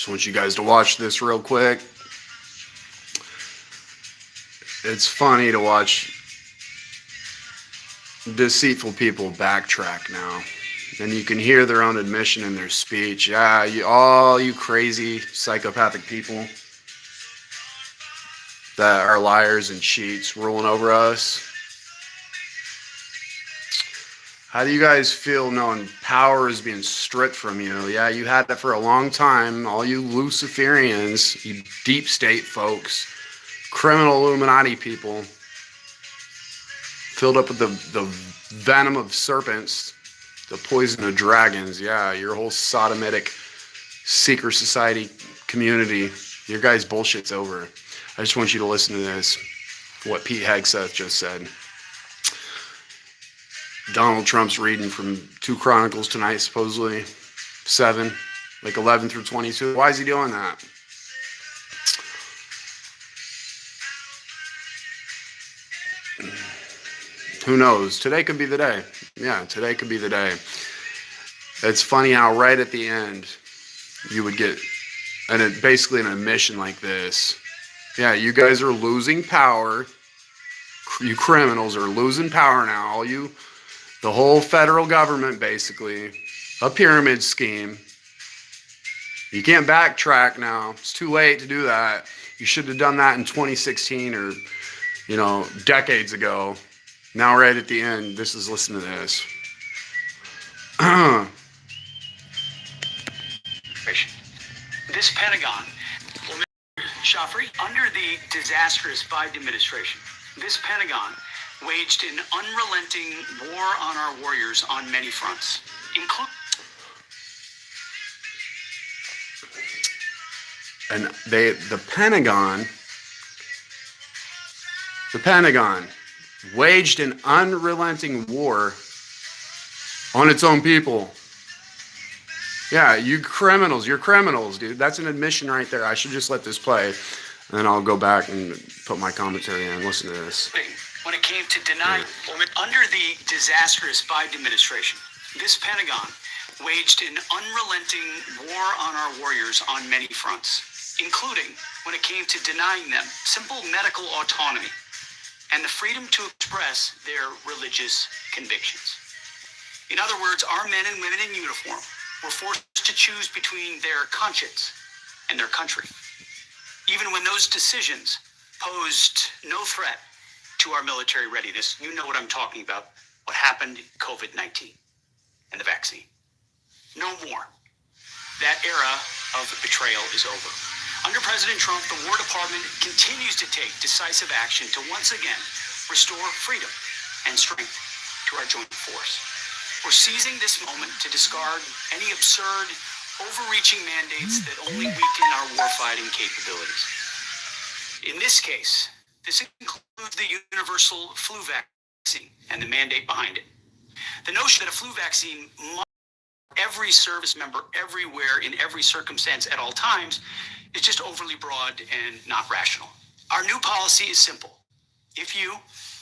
Just want you guys to watch this real quick. It's funny to watch deceitful people backtrack now. And you can hear their own admission in their speech. Yeah, all you crazy psychopathic people that are liars and cheats ruling over us. How do you guys feel knowing power is being stripped from you? Yeah, you had that for a long time. All you Luciferians, you deep state folks, criminal Illuminati people, filled up with the venom of serpents, the poison of dragons. Yeah, your whole sodomitic secret society community. Your guys' bullshit's over. I just want you to listen to this, what Pete Hegseth just said. Donald Trump's reading from 2 Chronicles tonight, supposedly 7, like 11 through 22. Why is he doing that? Who knows? Today could be the day. Yeah, today could be the day. It's funny how right at the end you would get basically an admission like this. Yeah, you guys are losing power. You criminals are losing power now. All you, the whole federal government, basically, a pyramid scheme. You can't backtrack now. It's too late to do that. You should have done that in 2016 or, decades ago. Now, right at the end, listen to this. This Pentagon, Shoffrey, under the disastrous Biden administration, this Pentagon waged an unrelenting war on our warriors on many fronts, including... And the Pentagon waged an unrelenting war on its own people. Yeah, you're criminals, dude. That's an admission right there. I should just let this play, and then I'll go back and put my commentary in. Listen to this. When it came to denying, under the disastrous Biden administration, this Pentagon waged an unrelenting war on our warriors on many fronts, including when it came to denying them simple medical autonomy and the freedom to express their religious convictions. In other words, our men and women in uniform were forced to choose between their conscience and their country, even when those decisions posed no threat to our military readiness. You know what I'm talking about, what happened in COVID-19 and the vaccine. No more. That era of betrayal is over. Under President Trump, the War Department continues to take decisive action to once again restore freedom and strength to our joint force. We're seizing this moment to discard any absurd, overreaching mandates that only weaken our warfighting capabilities. In this case, this includes the universal flu vaccine and the mandate behind it. The notion that a flu vaccine must every service member everywhere in every circumstance at all times is just overly broad and not rational. Our new policy is simple. If you,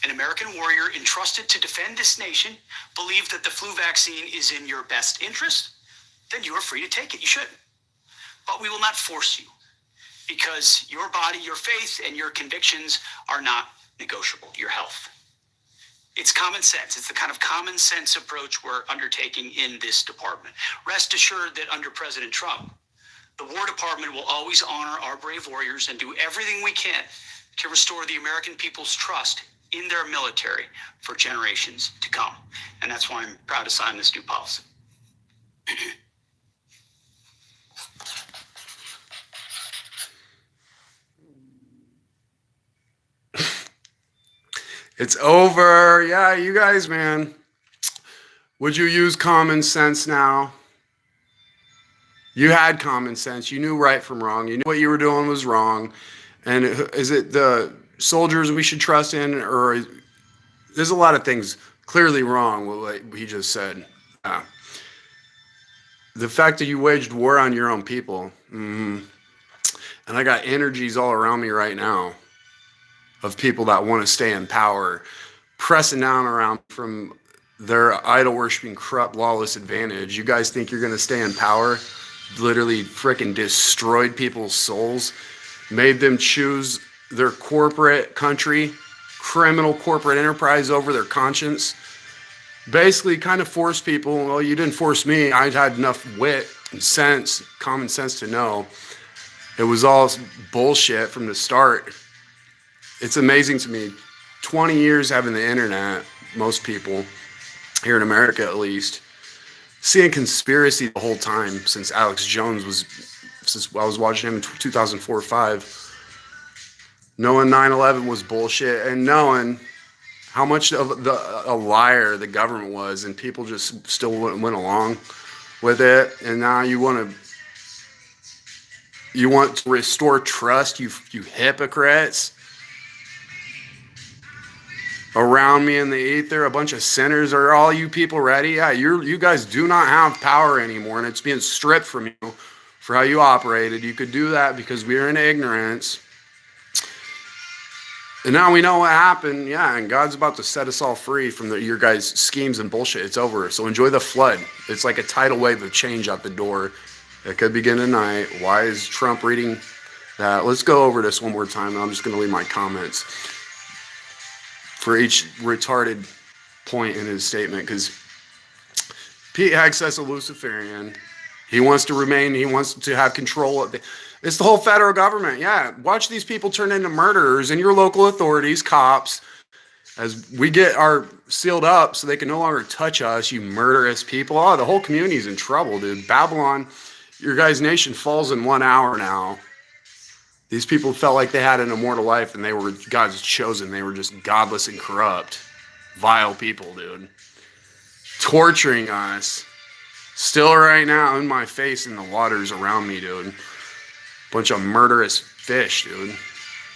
an American warrior entrusted to defend this nation, believe that the flu vaccine is in your best interest, then you are free to take it. You should. But we will not force you, because your body, your faith, and your convictions are not negotiable. Your health. It's common sense. It's the kind of common sense approach we're undertaking in this department. Rest assured that under President Trump, the War Department will always honor our brave warriors and do everything we can to restore the American people's trust in their military for generations to come. And that's why I'm proud to sign this new policy. It's over. Yeah, you guys, man. Would you use common sense now? You had common sense. You knew right from wrong. You knew what you were doing was wrong. And is it the soldiers we should trust in, or there's a lot of things clearly wrong with what he just said. The fact that you waged war on your own people, and I got energies all around me right now of people that want to stay in power, pressing down around from their idol-worshiping, corrupt, lawless advantage. You guys think you're going to stay in power? literally freaking destroyed people's souls, made them choose their corporate country, criminal corporate enterprise over their conscience. Basically kind of forced people, well, you didn't force me. I had enough wit and sense, common sense to know it was all bullshit from the start. It's amazing to me, 20 years having the internet, most people, here in America at least, seeing conspiracy the whole time since Alex Jones was, since I was watching him in 2004 or 5, knowing 9/11 was bullshit and knowing how much of a liar the government was, and people just still went along with it. And now you want to restore trust, you hypocrites. Around me in the ether, a bunch of sinners. Are all you people ready? Yeah, you guys do not have power anymore, and it's being stripped from you for how you operated. You could do that because we are in ignorance. And now we know what happened. Yeah, and God's about to set us all free from your guys' schemes and bullshit. It's over. So enjoy the flood. It's like a tidal wave of change out the door. It could begin tonight. Why is Trump reading that? Let's go over this one more time, and I'm just going to leave my comments for each retarded point in his statement, because Pete Hegseth's a Luciferian. He wants to have control of it's the whole federal government. Yeah, watch these people turn into murderers and your local authorities, cops, as we get our sealed up so they can no longer touch us, you murderous people. Oh, the whole community's in trouble, dude. Babylon, your guys' nation falls in 1 hour now. These people felt like they had an immortal life, and they were God's chosen. They were just godless and corrupt, vile people, dude. Torturing us. Still right now in my face in the waters around me, dude. Bunch of murderous fish, dude.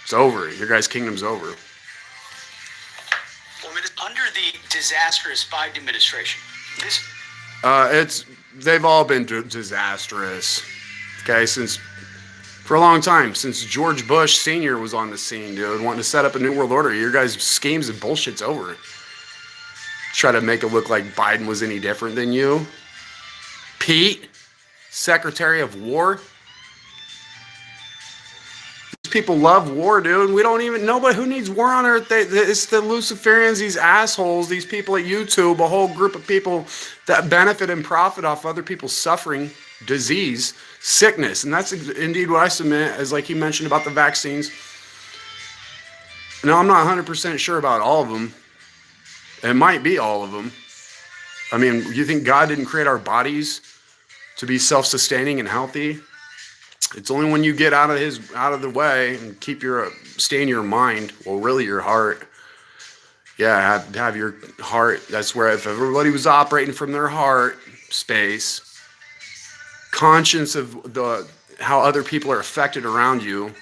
It's over. Your guys' kingdom's over. Under the disastrous Biden administration, they've all been disastrous. Okay, for a long time, since George Bush Sr. was on the scene, dude, wanting to set up a new world order. Your guys' schemes and bullshit's over. Try to make it look like Biden was any different than you. Pete, Secretary of War. These people love war, dude. We don't even, nobody who needs war on earth. It's the Luciferians, these assholes, these people at YouTube, a whole group of people that benefit and profit off other people's suffering, disease, sickness. And that's indeed what I submit, as like he mentioned about the vaccines. Now, I'm not 100% sure about all of them. It might be all of them. I mean, you think God didn't create our bodies to be self-sustaining and healthy? It's only when you get out of the way and stay in your mind, well, really your heart. Yeah, have your heart. That's where if everybody was operating from their heart space, conscious of how other people are affected around you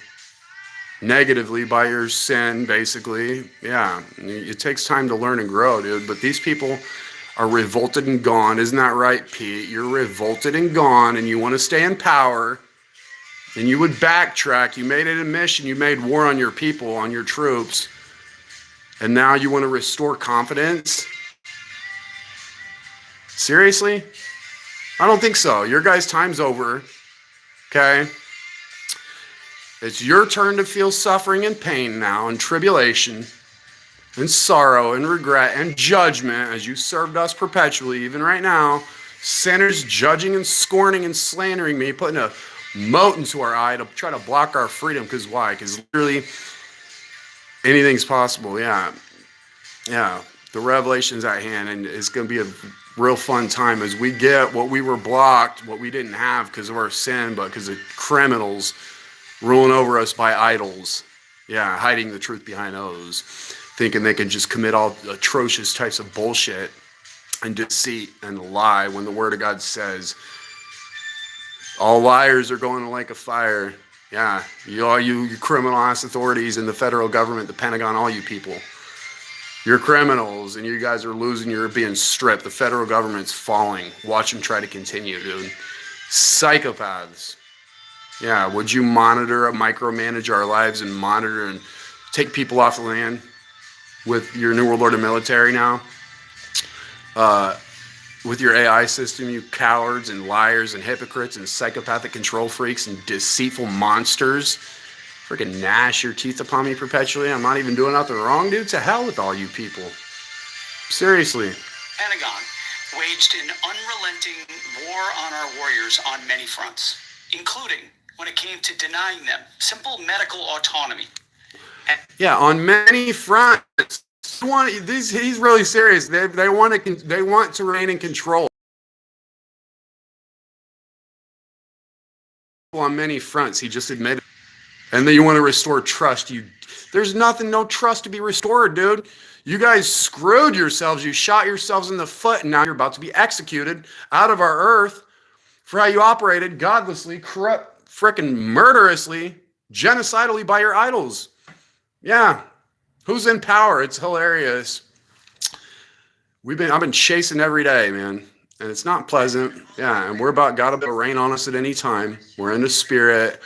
negatively by your sin, basically. Yeah, it takes time to learn and grow, dude. But these people are revolted and gone. Isn't that right, Pete? You're revolted and gone, and you want to stay in power, and you would backtrack. You made it a mission. You made war on your people, on your troops, and now you want to restore confidence? Seriously? I don't think so. Your guys' time's over, okay? It's your turn to feel suffering and pain now, and tribulation, and sorrow, and regret, and judgment, as you served us perpetually, even right now. Sinners judging and scorning and slandering me, putting a mote into our eye to try to block our freedom. Because why? Because literally anything's possible. Yeah. The revelation's at hand, and it's going to be a real fun time as we get what we were blocked, what we didn't have because of our sin, but because of criminals ruling over us by idols. Yeah, hiding the truth behind those, thinking they can just commit all atrocious types of bullshit and deceit and lie when the Word of God says all liars are going to the lake of fire. Yeah, you criminal ass authorities in the federal government, the Pentagon, all you people. You're criminals, and you guys are losing. You're being stripped. The federal government's falling. Watch them try to continue, dude. Psychopaths. Yeah, would you micromanage our lives and monitor and take people off the land with your New World Order military now? with your AI system, you cowards and liars and hypocrites and psychopathic control freaks and deceitful monsters. Freaking gnash your teeth upon me perpetually. I'm not even doing nothing wrong, dude. To hell with all you people. Seriously. Pentagon waged an unrelenting war on our warriors on many fronts, including when it came to denying them simple medical autonomy. Yeah, on many fronts. He's really serious. They want to reign in control on many fronts. He just admitted. And then you want to restore trust. There's no trust to be restored, dude. You guys screwed yourselves. You shot yourselves in the foot, and now you're about to be executed out of our earth for how you operated godlessly, corrupt, frickin' murderously, genocidally by your idols. Yeah. Who's in power? It's hilarious. I've been chasing every day, man. And it's not pleasant. Yeah, and God will rain on us at any time. We're in the spirit.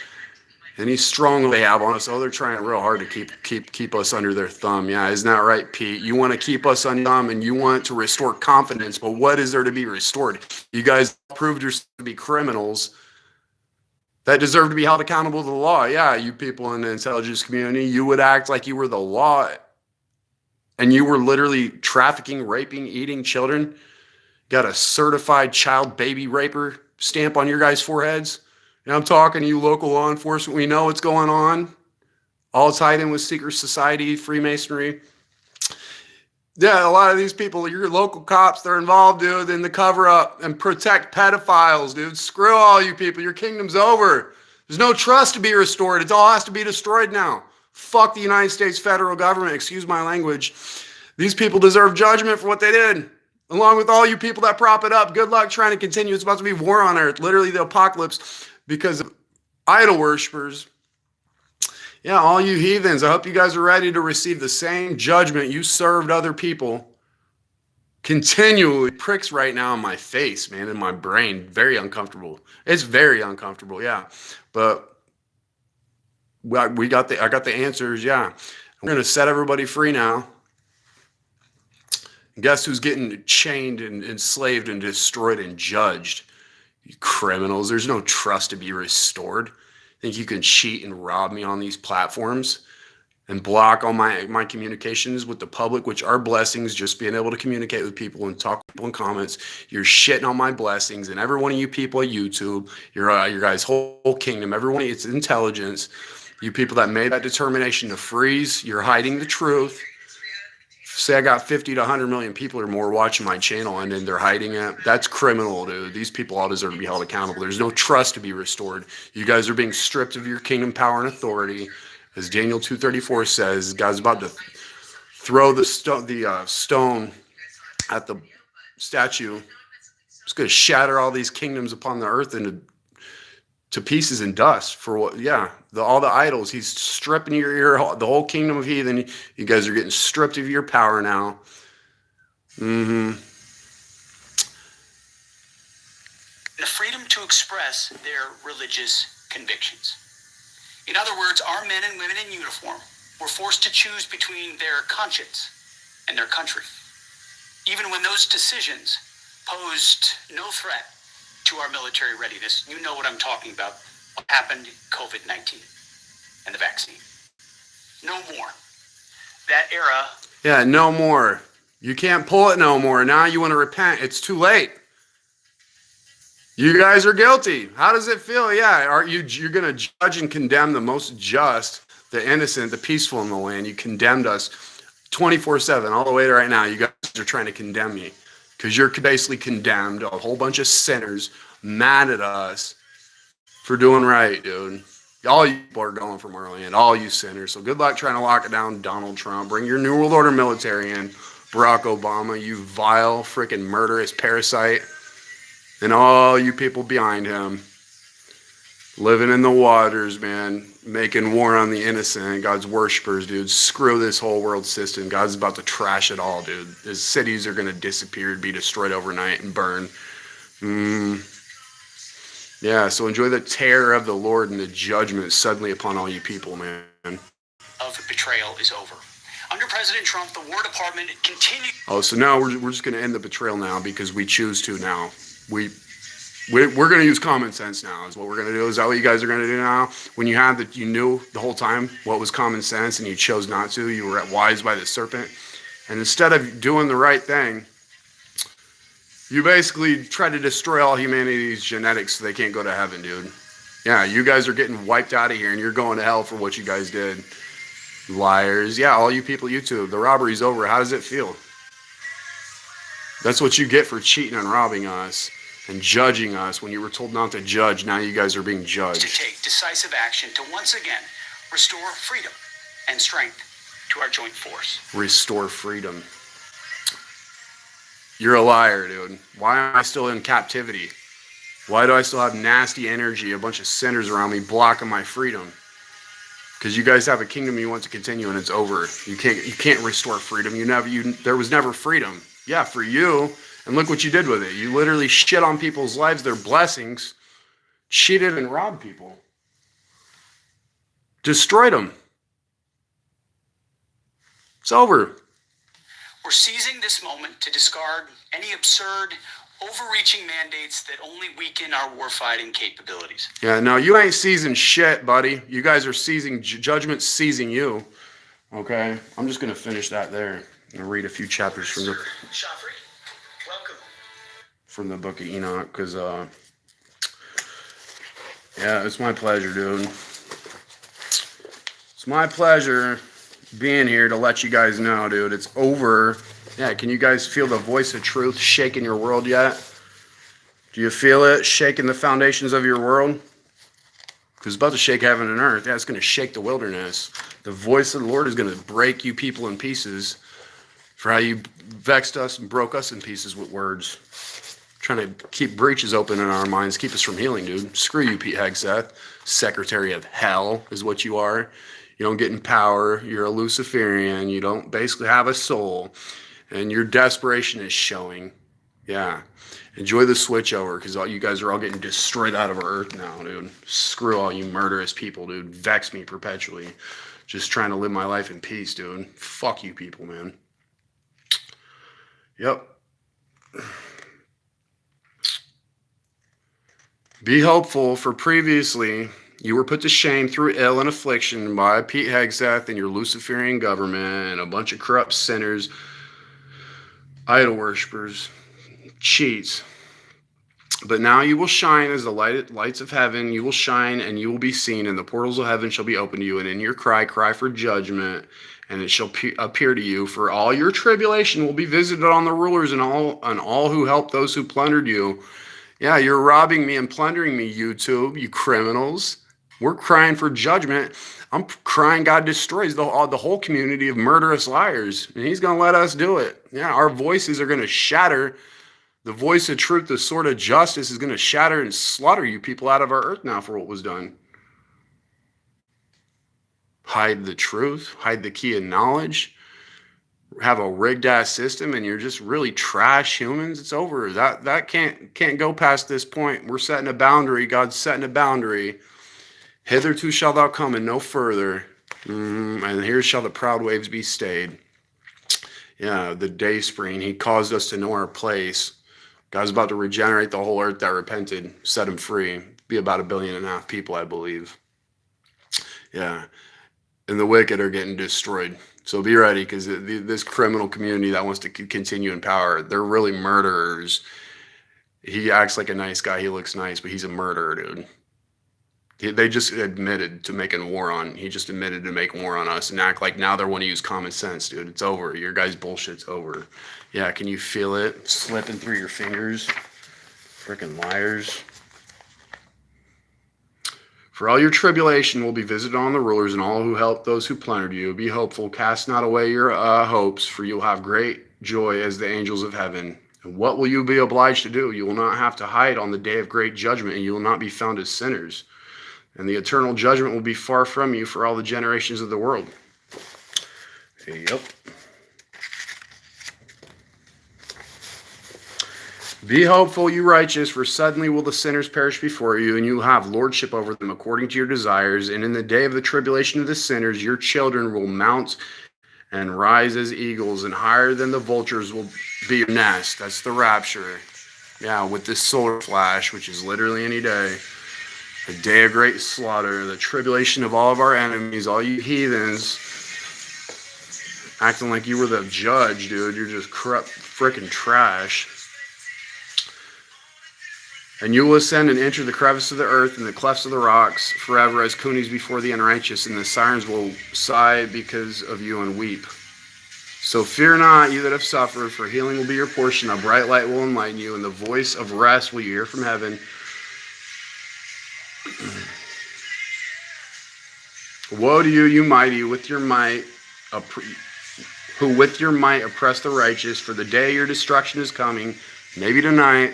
Any strong they have on us, they're trying real hard to keep us under their thumb. Yeah, isn't that right, Pete? You want to keep us under thumb and you want to restore confidence, but what is there to be restored? You guys proved yourself to be criminals that deserve to be held accountable to the law. Yeah, you people in the intelligence community, you would act like you were the law and you were literally trafficking, raping, eating children. Got a certified child baby raper stamp on your guys' foreheads. And I'm talking to you local law enforcement. We know what's going on. All tied in with secret society, Freemasonry. Yeah, a lot of these people, your local cops, they're involved, dude, in the cover up and protect pedophiles, dude. Screw all you people. Your kingdom's over. There's no trust to be restored. It all has to be destroyed now. Fuck the United States federal government. Excuse my language. These people deserve judgment for what they did. Along with all you people that prop it up. Good luck trying to continue. It's about to be war on earth. Literally the apocalypse. Because of idol worshippers. Yeah, all you heathens, I hope you guys are ready to receive the same judgment you served other people. Continually pricks right now in my face, man, in my brain. Very uncomfortable. It's very uncomfortable, yeah. But I got the answers, yeah. We're going to set everybody free now. And guess who's getting chained and enslaved and destroyed and judged? You criminals. There's no trust to be restored. Think you can cheat and rob me on these platforms and block all my communications with the public, which are blessings, just being able to communicate with people and talk to people in comments. You're shitting on my blessings, and every one of you people at YouTube, your guys' whole kingdom, everyone, it's intelligence. You people that made that determination to freeze, you're hiding the truth. Say I got 50 to 100 million people or more watching my channel and then they're hiding it. That's criminal, dude. These people all deserve to be held accountable. There's no trust to be restored. You guys are being stripped of your kingdom, power, and authority. As Daniel 2:34 says, God's about to throw the stone at the statue. It's going to shatter all these kingdoms upon the earth into pieces and dust for what? Yeah, all the idols. He's stripping the whole kingdom of heathen. You guys are getting stripped of your power now. The freedom to express their religious convictions. In other words, our men and women in uniform were forced to choose between their conscience and their country, even when those decisions posed no threat to our military readiness. You know what I'm talking about. What happened in COVID-19 and the vaccine. No more. That era. Yeah, no more. You can't pull it no more. Now you want to repent. It's too late. You guys are guilty. How does it feel? Yeah, you're going to judge and condemn the most just, the innocent, the peaceful in the land. You condemned us 24/7 all the way to right now. You guys are trying to condemn me. Because you're basically condemned, a whole bunch of sinners mad at us for doing right, dude. All you people are going from our land, all you sinners. So good luck trying to lock it down, Donald Trump. Bring your New World Order military in, Barack Obama, you vile, freaking murderous parasite. And all you people behind him. Living in the waters, man. Making war on the innocent. God's worshipers, dude. Screw this whole world system. God's about to trash it all, dude. His cities are going to disappear, be destroyed overnight, and burn. Yeah, so enjoy the terror of the Lord and the judgment suddenly upon all you people, man. Of betrayal is over. Under President Trump, the War Department continued. Oh, so now we're just going to end the betrayal now because we choose to now. We're going to use common sense now is what we're going to do. Is that what you guys are going to do now? When you had that, you knew the whole time what was common sense and you chose not to. You were wise by the serpent. And instead of doing the right thing, you basically try to destroy all humanity's genetics so they can't go to heaven, dude. Yeah, you guys are getting wiped out of here and you're going to hell for what you guys did. Liars. Yeah, all you people YouTube, the robbery's over. How does it feel? That's what you get for cheating and robbing us and judging us when you were told not to judge. Now you guys are being judged. To take decisive action to once again restore freedom and strength to our joint force. Restore freedom. You're a liar, dude. Why am I still in captivity? Why do I still have nasty energy, a bunch of sinners around me blocking my freedom? Because you guys have a kingdom you want to continue and it's over. You can't restore freedom. There was never freedom. Yeah, for you. And look what you did with it. You literally shit on people's lives, their blessings, cheated and robbed people. Destroyed them. It's over. We're seizing this moment to discard any absurd, overreaching mandates that only weaken our warfighting capabilities. Yeah, no, you ain't seizing shit, buddy. You guys are seizing, judgment's seizing you. Okay? I'm just going to finish that there. I'm going to read a few chapters from the... Joffrey, welcome. From the book of Enoch, because, yeah, it's my pleasure, dude. It's my pleasure being here to let you guys know, dude. It's over. Yeah, can you guys feel the voice of truth shaking your world yet? Do you feel it shaking the foundations of your world? Because it's about to shake heaven and earth. Yeah, it's going to shake the wilderness. The voice of the Lord is going to break you people in pieces for how you vexed us and broke us in pieces with words. Trying to keep breaches open in our minds, keep us from healing, dude. Screw you, Pete Hegseth. Secretary of hell is what you are. You don't get in power. You're a Luciferian. You don't basically have a soul. And your desperation is showing. Yeah. Enjoy the switch over because all you guys are all getting destroyed out of our earth now, dude. Screw all you murderous people, dude. Vex me perpetually. Just trying to live my life in peace, dude. Fuck you people, man. Yep. Be hopeful, for previously you were put to shame through ill and affliction by Pete Hegseth and your Luciferian government and a bunch of corrupt sinners, idol worshippers, cheats. But now you will shine as the lights of heaven. You will shine and you will be seen, and the portals of heaven shall be opened to you. And in your cry for judgment, and it shall appear to you. For all your tribulation will be visited on the rulers and all who help those who plundered you. Yeah, you're robbing me and plundering me, YouTube, you criminals. We're crying for judgment. I'm crying God destroys the whole community of murderous liars. And he's going to let us do it. Yeah, our voices are going to shatter. The voice of truth, the sword of justice is going to shatter and slaughter you people out of our earth now for what was done. Hide the truth. Hide the key of knowledge. Have a rigged ass system and you're just really trash humans. It's over. That can't go past this point. We're setting a boundary. God's setting a boundary. Hitherto shall thou come and no further. And here shall the proud waves be stayed. Yeah, the day spring. He caused us to know our place. God's about to regenerate the whole earth that repented, set them free. Be about 1.5 billion people, I believe. Yeah. And the wicked are getting destroyed. So be ready, because this criminal community that wants to continue in power, they're really murderers. He acts like a nice guy. He looks nice, but he's a murderer, dude. They just admitted to making war on. He just admitted to make war on us and act like now they want to use common sense, dude. It's over. Your guys' bullshit's over. Yeah, can you feel it slipping through your fingers? Freaking liars. For all your tribulation will be visited on the rulers and all who help those who plundered you. Be hopeful. Cast not away your hopes, for you'll have great joy as the angels of heaven. And what will you be obliged to do? You will not have to hide on the day of great judgment, and you will not be found as sinners. And the eternal judgment will be far from you for all the generations of the world. Yep. Be hopeful, you righteous, for suddenly will the sinners perish before you, and you will have lordship over them according to your desires. And in the day of the tribulation of the sinners, your children will mount and rise as eagles, and higher than the vultures will be your nest. That's the rapture. Yeah, with this solar flash, which is literally any day. The day of great slaughter, the tribulation of all of our enemies, all you heathens, acting like you were the judge, dude. You're just corrupt freaking trash. And you will ascend and enter the crevice of the earth and the clefts of the rocks forever as conies before the unrighteous, and the sirens will sigh because of you and weep. So fear not, you that have suffered, for healing will be your portion. A bright light will enlighten you, and the voice of rest will you hear from heaven. Woe to you, you mighty, with your might, who with your might oppress the righteous, for the day of your destruction is coming, maybe tonight,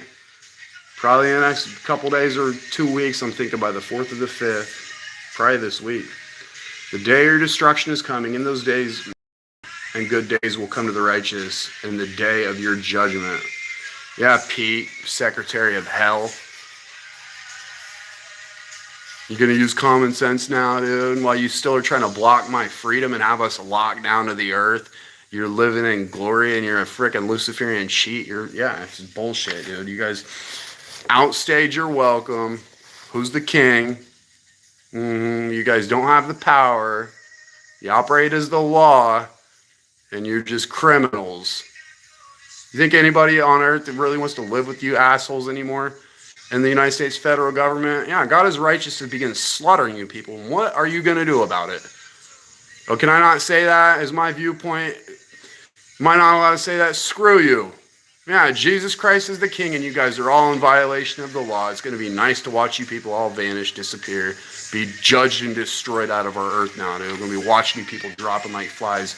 probably in the next couple days or 2 weeks. I'm thinking by the 4th or the 5th, probably this week. The day of your destruction is coming. In those days and good days will come to the righteous, in the day of your judgment. Yeah, Pete, Secretary of Hell. You gonna use common sense now, dude? While you still are trying to block my freedom and have us locked down to the earth, you're living in glory and you're a freaking Luciferian cheat. Yeah, it's bullshit, dude. You guys outstage your welcome. Who's the king? You guys don't have the power. You operate as the law, and you're just criminals. You think anybody on earth that really wants to live with you assholes anymore? And the United States federal government, yeah, God is righteous to begin slaughtering you people. What are you going to do about it? Oh, can I not say that as my viewpoint? Am I not allowed to say that? Screw you. Yeah, Jesus Christ is the king, and you guys are all in violation of the law. It's going to be nice to watch you people all vanish, disappear, be judged and destroyed out of our earth now, dude. We're going to be watching you people dropping like flies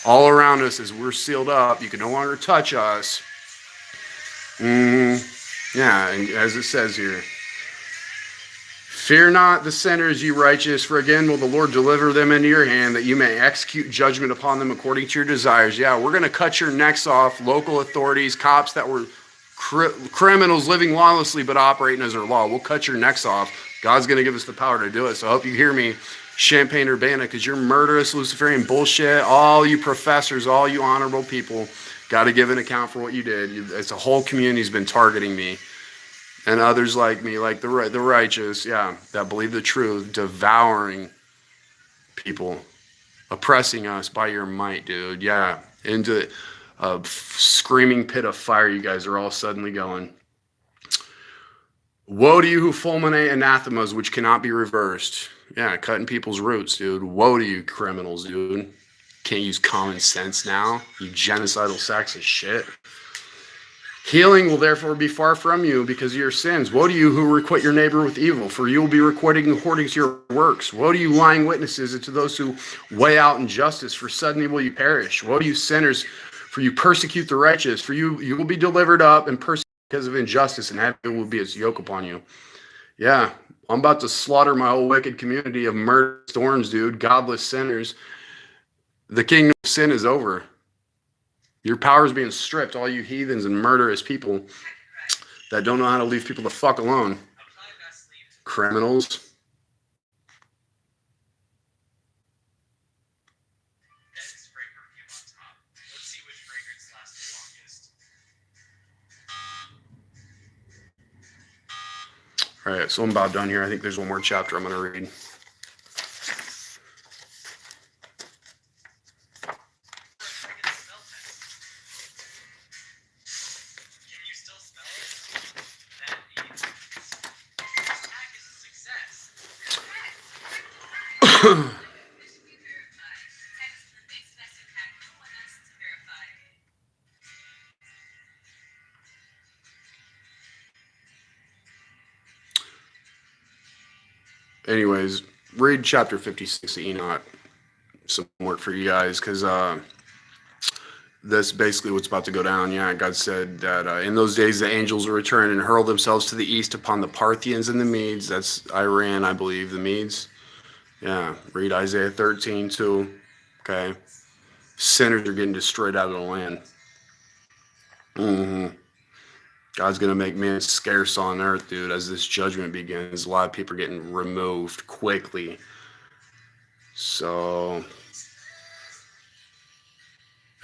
all around us as we're sealed up. You can no longer touch us. Yeah, and as it says here, fear not the sinners, you righteous, for again will the Lord deliver them into your hand, that you may execute judgment upon them according to your desires. Yeah, we're going to cut your necks off, local authorities, cops that were criminals living lawlessly but operating as their law. We'll cut your necks off. God's going to give us the power to do it. So I hope you hear me, Champaign-Urbana, because you're murderous Luciferian bullshit. All you professors, all you honorable people, got to give an account for what you did. It's a whole community's been targeting me. And others like me, like the righteous, yeah, that believe the truth, devouring people, oppressing us by your might, dude. Yeah, into a screaming pit of fire you guys are all suddenly going. Woe to you who fulminate anathemas which cannot be reversed. Yeah, cutting people's roots, dude. Woe to you criminals, dude. Can't use common sense now, you genocidal sacks of shit. Healing will therefore be far from you because of your sins. Woe to you who requite your neighbor with evil, for you will be requiting according to your works. Woe to you lying witnesses and to those who weigh out injustice, for suddenly will you perish. Woe to you sinners, for you persecute the righteous, for you will be delivered up and persecuted because of injustice, and heavy will be its yoke upon you. Yeah, I'm about to slaughter my whole wicked community of murderous thorns, dude, godless sinners. The kingdom of sin is over. Your power is being stripped, all you heathens and murderous people that don't know how to leave people the fuck alone. Criminals. All right, so I'm about done here. I think there's one more chapter I'm going to read. Anyways, read chapter 56 of Enoch. Some work for you guys, because that's basically what's about to go down. Yeah, God said that in those days the angels will return and hurl themselves to the east upon the Parthians and the Medes. That's Iran, I believe, the Medes. Yeah, read Isaiah 13 too. Okay. Sinners are getting destroyed out of the land. God's going to make man scarce on earth, dude, as this judgment begins. A lot of people are getting removed quickly. So,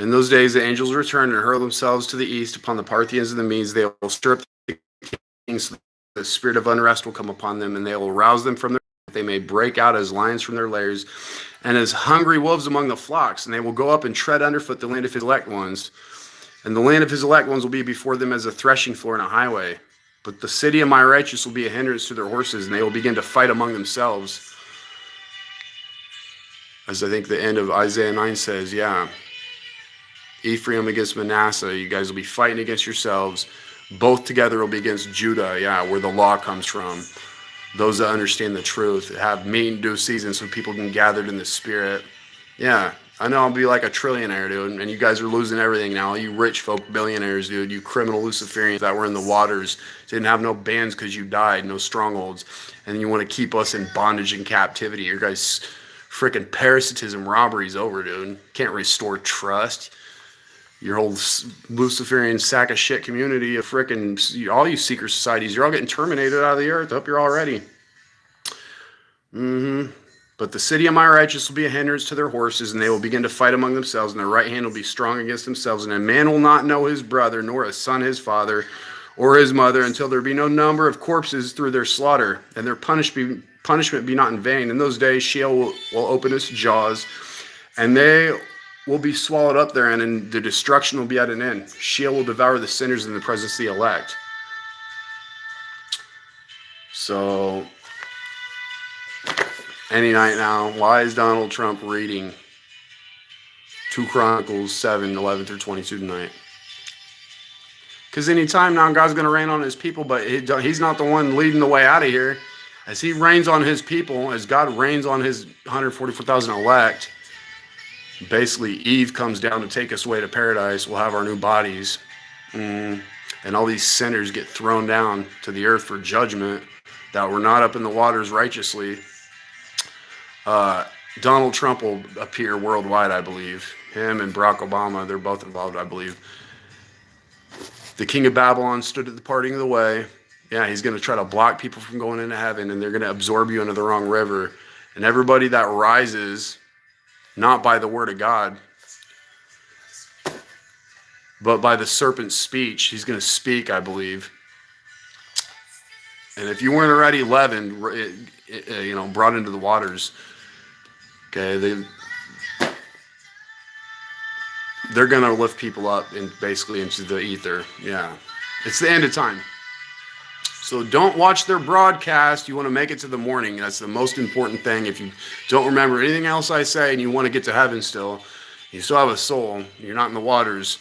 In those days, the angels return and hurl themselves to the east upon the Parthians and the Medes. They will stir up the kings. The spirit of unrest will come upon them, and they will rouse them from their. They may break out as lions from their lairs, and as hungry wolves among the flocks. And they will go up and tread underfoot the land of his elect ones. And the land of his elect ones will be before them as a threshing floor and a highway. But the city of my righteous will be a hindrance to their horses, and they will begin to fight among themselves. As I think the end of Isaiah 9 says, yeah. Ephraim against Manasseh, you guys will be fighting against yourselves. Both together will be against Judah, yeah, where the law comes from. Those that understand the truth, have meat in due season so people can gather in the spirit. Yeah, I know I'll be like a trillionaire, dude, and you guys are losing everything now. You rich folk billionaires, dude, you criminal Luciferians that were in the waters, didn't have no bands because you died, no strongholds, and you want to keep us in bondage and captivity. Your guys' freaking parasitism, robbery's over, dude. Can't restore trust. Your whole Luciferian sack of shit community of frickin' all you secret societies, you're all getting terminated out of the earth. I hope you're all ready. But the city of my righteous will be a hindrance to their horses, and they will begin to fight among themselves, and their right hand will be strong against themselves. And a man will not know his brother, nor a son his father, or his mother, until there be no number of corpses through their slaughter, and their punishment be not in vain. In those days Sheol will open its jaws, and they will be swallowed up therein, and the destruction will be at an end. Sheol will devour the sinners in the presence of the elect. So, any night now, why is Donald Trump reading 2 Chronicles 7:11 through 22 tonight? Because any time now, God's going to rain on his people, but he's not the one leading the way out of here. As he rains on his people, as God rains on his 144,000 elect, basically Eve comes down to take us away to paradise. We'll have our new bodies, and all these sinners get thrown down to the earth for judgment that were not up in the waters righteously. Donald Trump will appear worldwide, I believe. Him and Barack Obama, they're both involved, I believe. The king of Babylon stood at the parting of the way. Yeah, he's going to try to block people from going into heaven, and they're going to absorb you into the wrong river. And everybody that rises, not by the word of God, but by the serpent's speech, he's going to speak, I believe. And if you weren't already leavened, brought into the waters, okay, they're going to lift people up and basically into the ether. Yeah, it's the end of time. So don't watch their broadcast. You want to make it to the morning. That's the most important thing. If you don't remember anything else I say and you want to get to heaven still, you still have a soul, you're not in the waters,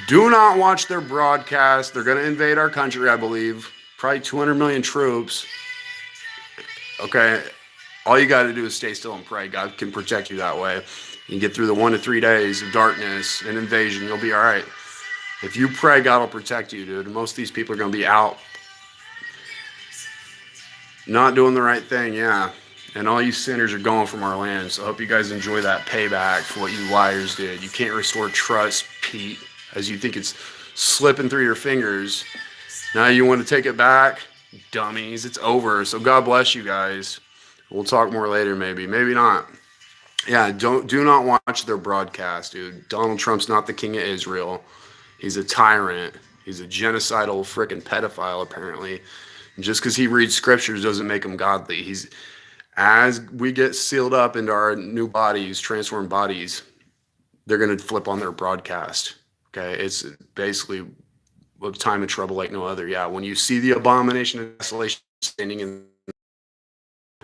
do not watch their broadcast. They're going to invade our country, I believe. Probably 200 million troops. Okay, all you got to do is stay still and pray. God can protect you that way. You can get through the 1 to 3 days of darkness and invasion. You'll be all right. If you pray, God will protect you, dude. Most of these people are going to be out not doing the right thing, yeah. And all you sinners are going from our land. So I hope you guys enjoy that payback for what you liars did. You can't restore trust, Pete, as you think it's slipping through your fingers. Now you want to take it back? Dummies, it's over. So God bless you guys. We'll talk more later, maybe not. Yeah, do not watch their broadcast, dude. Donald Trump's not the king of Israel. He's a tyrant. He's a genocidal freaking pedophile, apparently. Just because he reads scriptures doesn't make him godly. As we get sealed up into our new bodies, transformed bodies, they're going to flip on their broadcast. Okay, it's basically a time of trouble like no other. Yeah, when you see the abomination of desolation standing in,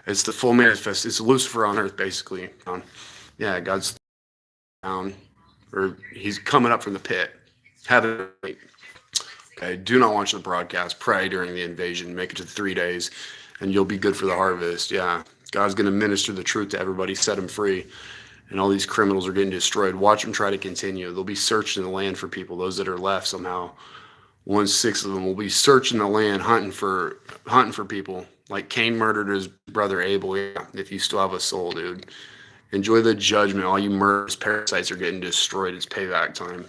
it's the full manifest. It's Lucifer on earth, basically. Yeah, God's down, or he's coming up from the pit. Heaven. Okay, do not watch the broadcast. Pray during the invasion. Make it to 3 days, and you'll be good for the harvest. Yeah, God's going to minister the truth to everybody, set them free, and all these criminals are getting destroyed. Watch them try to continue. They'll be searching the land for people, those that are left somehow. 1/6 of them will be searching the land, hunting for people. Like Cain murdered his brother Abel. Yeah, if you still have a soul, dude. Enjoy the judgment. All you murderous parasites are getting destroyed. It's payback time.